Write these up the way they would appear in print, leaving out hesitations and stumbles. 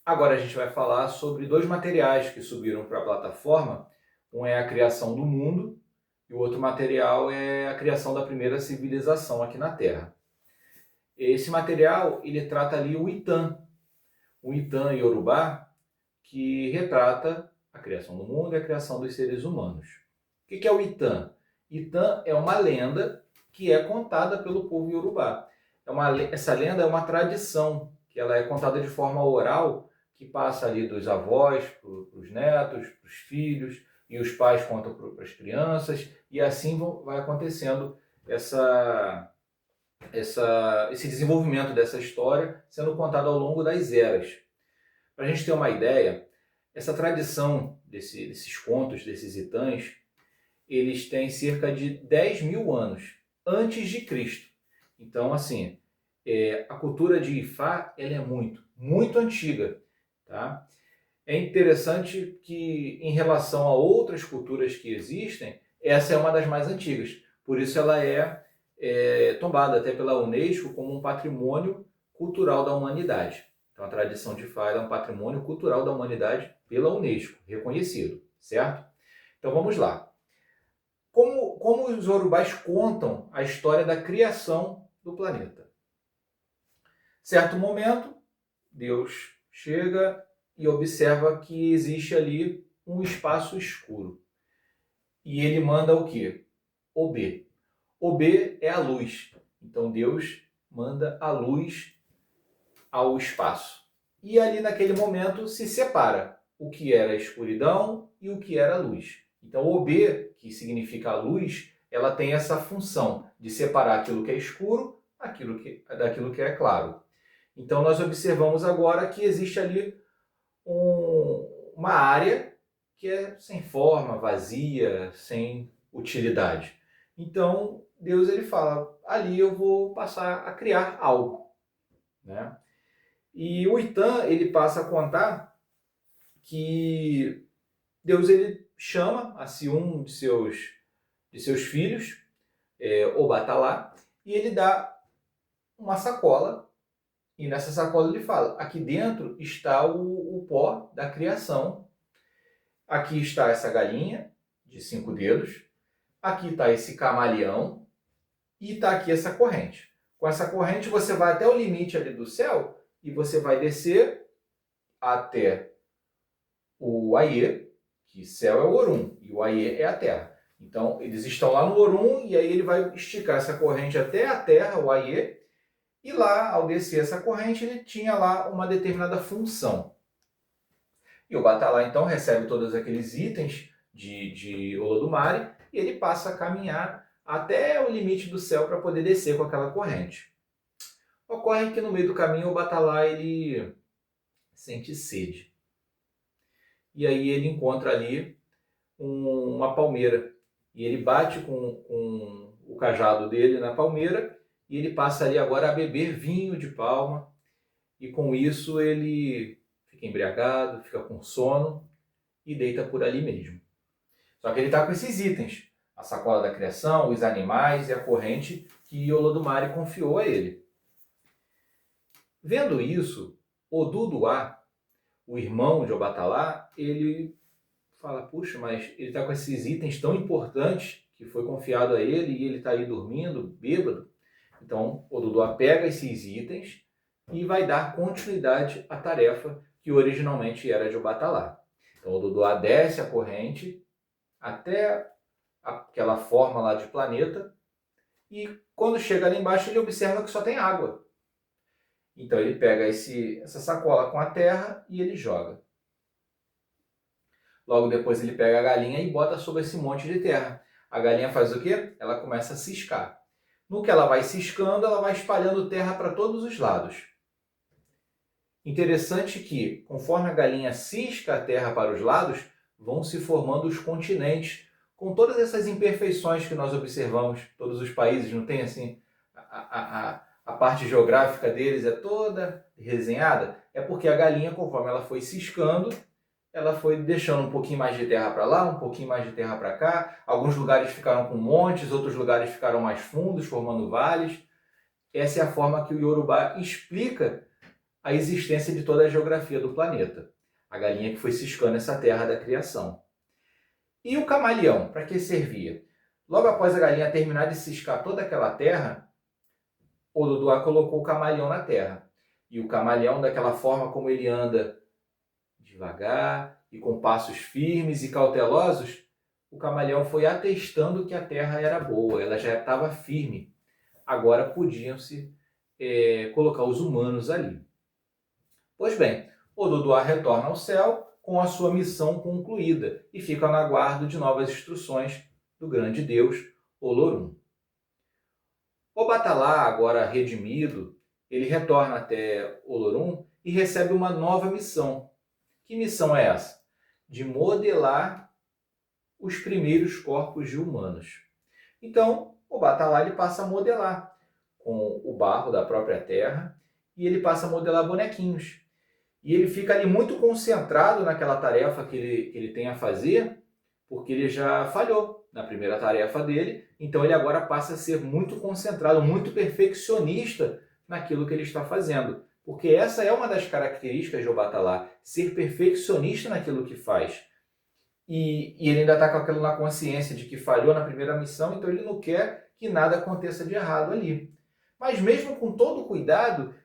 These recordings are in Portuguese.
Agora a gente vai falar sobre dois materiais que subiram para a plataforma. Um é a criação do mundo e o outro material é a criação da primeira civilização aqui na Terra. Esse material, ele trata ali o Itan Yorubá, que retrata a criação do mundo e a criação dos seres humanos. O que é o Itan? Itan é uma lenda que é contada pelo povo Yorubá. Essa lenda é uma tradição, que ela é contada de forma oral, que passa ali dos avós para os netos, para os filhos, e os pais contam para as crianças, e assim vai acontecendo esse desenvolvimento dessa história sendo contado ao longo das eras. Para a gente ter uma ideia, essa tradição desses contos, desses itãs, eles têm cerca de 10 mil anos antes de Cristo. Então, assim, a cultura de Ifá ela é muito antiga. Tá? É interessante que, em relação a outras culturas que existem, essa é uma das mais antigas. Por isso ela é tombada até pela Unesco como um patrimônio cultural da humanidade. Então a tradição de Ifá é um patrimônio cultural da humanidade pela Unesco, reconhecido, certo? Então vamos lá. Como os Yorubás contam a história da criação do planeta? Certo momento, Deus chega e observa que existe ali um espaço escuro. E ele manda o quê? Obê. Obê é a luz. Então Deus manda a luz ao espaço. E ali naquele momento se separa o que era a escuridão e o que era a luz. Então Obê, que significa a luz, ela tem essa função de separar aquilo que é escuro daquilo que é claro. Então nós observamos agora que existe ali uma área que é sem forma, vazia, sem utilidade. Então Deus ele fala, ali eu vou passar a criar algo, né? E o Itan ele passa a contar que Deus ele chama assim um de seus filhos, Obatalá, e ele dá uma sacola. E nessa sacola ele fala, aqui dentro está o pó da criação. Aqui está essa galinha de 5 dedos. Aqui está esse camaleão. E está aqui essa corrente. Com essa corrente você vai até o limite ali do céu e você vai descer até o Aie, que céu é o Orum e o Aie é a terra. Então eles estão lá no Orum e aí ele vai esticar essa corrente até a terra, o Aie, e lá, ao descer essa corrente, ele tinha lá uma determinada função. E o Batalá, então, recebe todos aqueles itens de Olodumare e ele passa a caminhar até o limite do céu para poder descer com aquela corrente. Ocorre que no meio do caminho o Batalá ele sente sede. E aí ele encontra ali uma palmeira. E ele bate com o cajado dele na palmeira e ele passa ali agora a beber vinho de palma. E com isso ele fica embriagado, fica com sono e deita por ali mesmo. Só que ele está com esses itens. A sacola da criação, os animais e a corrente que Olodumare confiou a ele. Vendo isso, Oduduá, o irmão de Obatalá, ele fala, puxa, mas ele está com esses itens tão importantes que foi confiado a ele e ele está aí dormindo, bêbado. Então, Oduduá pega esses itens e vai dar continuidade à tarefa que originalmente era de Obatalá. Então, Oduduá desce a corrente até aquela forma lá de planeta e quando chega ali embaixo ele observa que só tem água. Então ele pega essa sacola com a terra e ele joga. Logo depois ele pega a galinha e bota sobre esse monte de terra. A galinha faz o quê? Ela começa a ciscar. No que ela vai ciscando, ela vai espalhando terra para todos os lados. Interessante que, conforme a galinha cisca a terra para os lados, vão se formando os continentes, com todas essas imperfeições que nós observamos. Todos os países não tem assim a parte geográfica deles é toda resenhada, é porque a galinha, conforme ela foi ciscando, ela foi deixando um pouquinho mais de terra para lá, um pouquinho mais de terra para cá. Alguns lugares ficaram com montes, outros lugares ficaram mais fundos, formando vales. Essa é a forma que o Yorubá explica a existência de toda a geografia do planeta. A galinha que foi ciscando essa terra da criação. E o camaleão, para que servia? Logo após a galinha terminar de ciscar toda aquela terra, Ododuá colocou o camaleão na terra. E o camaleão, daquela forma como ele anda devagar e com passos firmes e cautelosos, o camaleão foi atestando que a terra era boa, ela já estava firme. Agora podiam-se colocar os humanos ali. Pois bem, Ododuá retorna ao céu com a sua missão concluída e fica no aguardo de novas instruções do grande Deus, Olorum. Obatalá, agora redimido, ele retorna até Olorum e recebe uma nova missão. Que missão é essa? De modelar os primeiros corpos de humanos. Então, Obatalá ele passa a modelar com o barro da própria terra e ele passa a modelar bonequinhos. E ele fica ali muito concentrado naquela tarefa que ele tem a fazer, porque ele já falhou na primeira tarefa dele, então ele agora passa a ser muito concentrado, muito perfeccionista naquilo que ele está fazendo. Porque essa é uma das características de Obatalá, ser perfeccionista naquilo que faz. E ele ainda está com aquilo na consciência de que falhou na primeira missão, então ele não quer que nada aconteça de errado ali. Mas mesmo com todo o cuidado,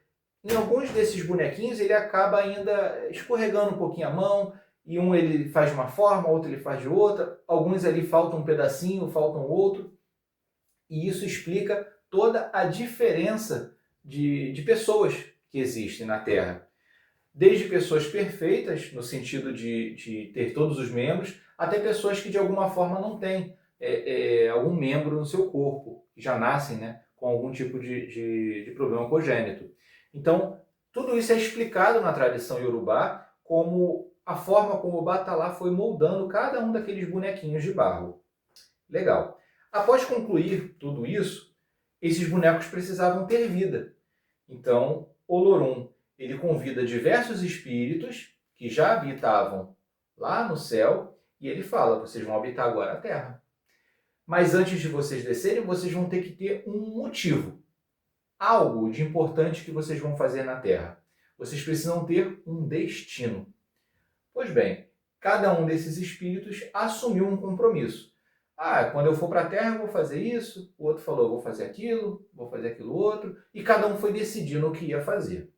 em alguns desses bonequinhos ele acaba ainda escorregando um pouquinho a mão, e um ele faz de uma forma, outro ele faz de outra, alguns ali faltam um pedacinho, faltam outro, e isso explica toda a diferença de pessoas que existem na Terra. Desde pessoas perfeitas, no sentido de ter todos os membros, até pessoas que de alguma forma não têm algum membro no seu corpo, que já nascem, né, com algum tipo de problema congênito. Então, tudo isso é explicado na tradição iorubá como a forma como o Obatalá foi moldando cada um daqueles bonequinhos de barro. Legal. Após concluir tudo isso, esses bonecos precisavam ter vida. Então, Olorum ele convida diversos espíritos que já habitavam lá no céu e ele fala, vocês vão habitar agora a Terra. Mas antes de vocês descerem, vocês vão ter que ter um motivo. Algo de importante que vocês vão fazer na Terra. Vocês precisam ter um destino. Pois bem, cada um desses espíritos assumiu um compromisso. Quando eu for para a Terra eu vou fazer isso, o outro falou, eu vou fazer aquilo outro, e cada um foi decidindo o que ia fazer.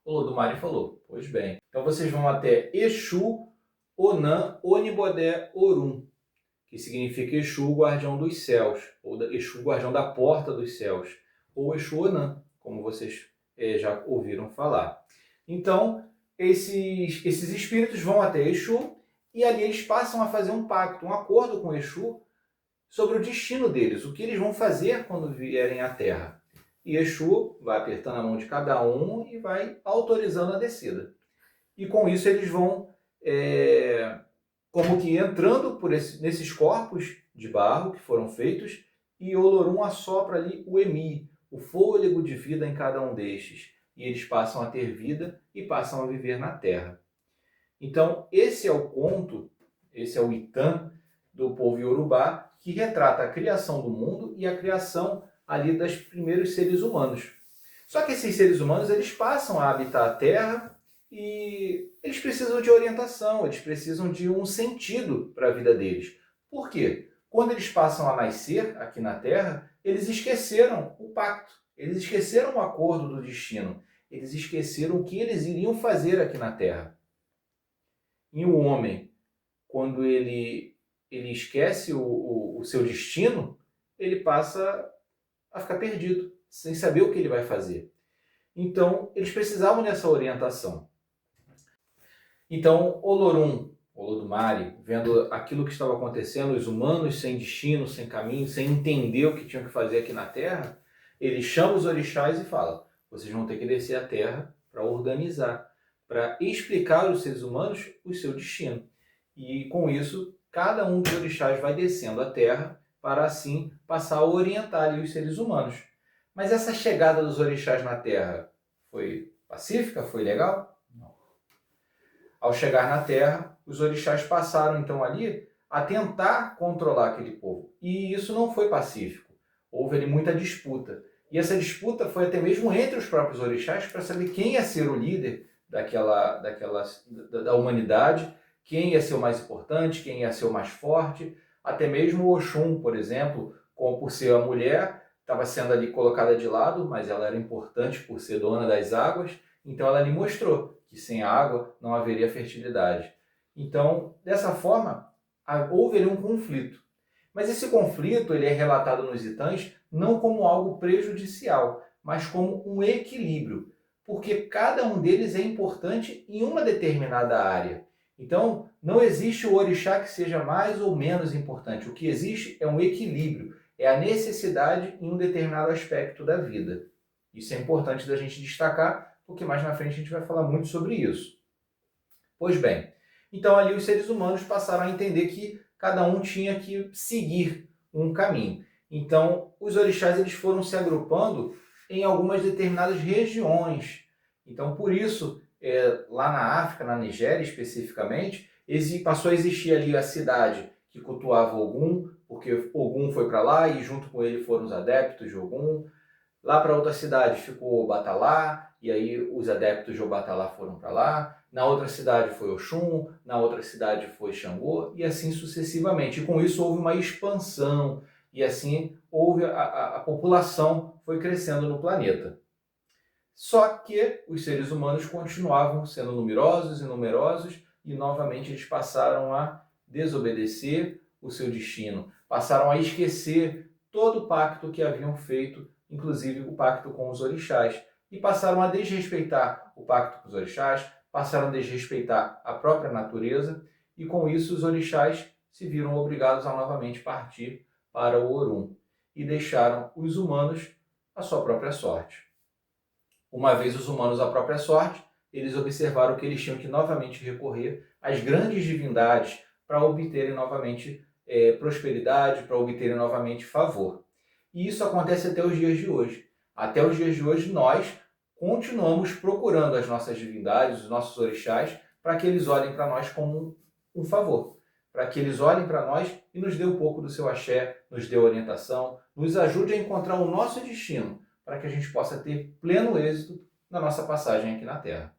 O Olodumare falou, pois bem, então vocês vão até Exu, Onan, Onibodé, Orum, que significa Exu, guardião dos céus, ou Exu, guardião da porta dos céus, ou Exu Onan, como vocês já ouviram falar. Então, esses espíritos vão até Exu e ali eles passam a fazer um pacto, um acordo com Exu sobre o destino deles, o que eles vão fazer quando vierem à Terra. E Exu vai apertando a mão de cada um e vai autorizando a descida. E com isso eles vão como que entrando nesses corpos de barro que foram feitos, e Olorum assopra ali o Emi, o fôlego de vida em cada um destes. E eles passam a ter vida e passam a viver na Terra. Então, esse é o conto, esse é o Itam do povo Iorubá, que retrata a criação do mundo e a criação ali dos primeiros seres humanos. Só que esses seres humanos, eles passam a habitar a Terra e eles precisam de orientação, eles precisam de um sentido para a vida deles. Por quê? Quando eles passam a nascer aqui na Terra, eles esqueceram o pacto, eles esqueceram o acordo do destino, eles esqueceram o que eles iriam fazer aqui na Terra. E o homem, quando ele esquece o seu destino, ele passa a ficar perdido, sem saber o que ele vai fazer. Então, eles precisavam dessa orientação. Então, Olorum, Olodumare, vendo aquilo que estava acontecendo, os humanos sem destino, sem caminho, sem entender o que tinham que fazer aqui na Terra, ele chama os orixás e fala, vocês vão ter que descer a Terra para organizar, para explicar aos seres humanos o seu destino. E com isso, cada um dos orixás vai descendo a Terra para assim passar a orientar ali os seres humanos. Mas essa chegada dos orixás na Terra foi pacífica? Foi legal? Não. Ao chegar na Terra, os orixás passaram então ali a tentar controlar aquele povo. E isso não foi pacífico. Houve ali muita disputa. E essa disputa foi até mesmo entre os próprios orixás para saber quem ia ser o líder da humanidade, quem ia ser o mais importante, quem ia ser o mais forte. Até mesmo o Oxum, por exemplo, como por ser a mulher, estava sendo ali colocada de lado, mas ela era importante por ser dona das águas, então ela lhe mostrou que sem água não haveria fertilidade. Então, dessa forma, houve ali um conflito. Mas esse conflito ele é relatado nos Itãs não como algo prejudicial, mas como um equilíbrio, porque cada um deles é importante em uma determinada área. Então, não existe o orixá que seja mais ou menos importante. O que existe é um equilíbrio, é a necessidade em um determinado aspecto da vida. Isso é importante da gente destacar, porque mais na frente a gente vai falar muito sobre isso. Pois bem, então ali os seres humanos passaram a entender que cada um tinha que seguir um caminho. Então, os orixás eles foram se agrupando em algumas determinadas regiões. Então, por isso, lá na África, na Nigéria especificamente, passou a existir ali a cidade que cultuava Ogum, porque Ogum foi para lá e junto com ele foram os adeptos de Ogum. Lá para outra cidade ficou Obatalá, e aí os adeptos de Obatalá foram para lá. Na outra cidade foi Oxum, na outra cidade foi Xangô, e assim sucessivamente. E com isso houve uma expansão, e assim houve a população foi crescendo no planeta. Só que os seres humanos continuavam sendo numerosos e numerosos, e novamente eles passaram a desobedecer o seu destino, passaram a esquecer todo o pacto que haviam feito, inclusive o pacto com os orixás, e passaram a desrespeitar o pacto com os orixás, passaram a desrespeitar a própria natureza, e com isso os orixás se viram obrigados a novamente partir para o Orum, e deixaram os humanos à sua própria sorte. Uma vez os humanos à própria sorte, eles observaram que eles tinham que novamente recorrer às grandes divindades para obterem novamente prosperidade, para obterem novamente favor. E isso acontece até os dias de hoje. Até os dias de hoje nós continuamos procurando as nossas divindades, os nossos orixás, para que eles olhem para nós como um favor. Para que eles olhem para nós e nos dê um pouco do seu axé, nos dê orientação, nos ajude a encontrar o nosso destino, para que a gente possa ter pleno êxito na nossa passagem aqui na Terra.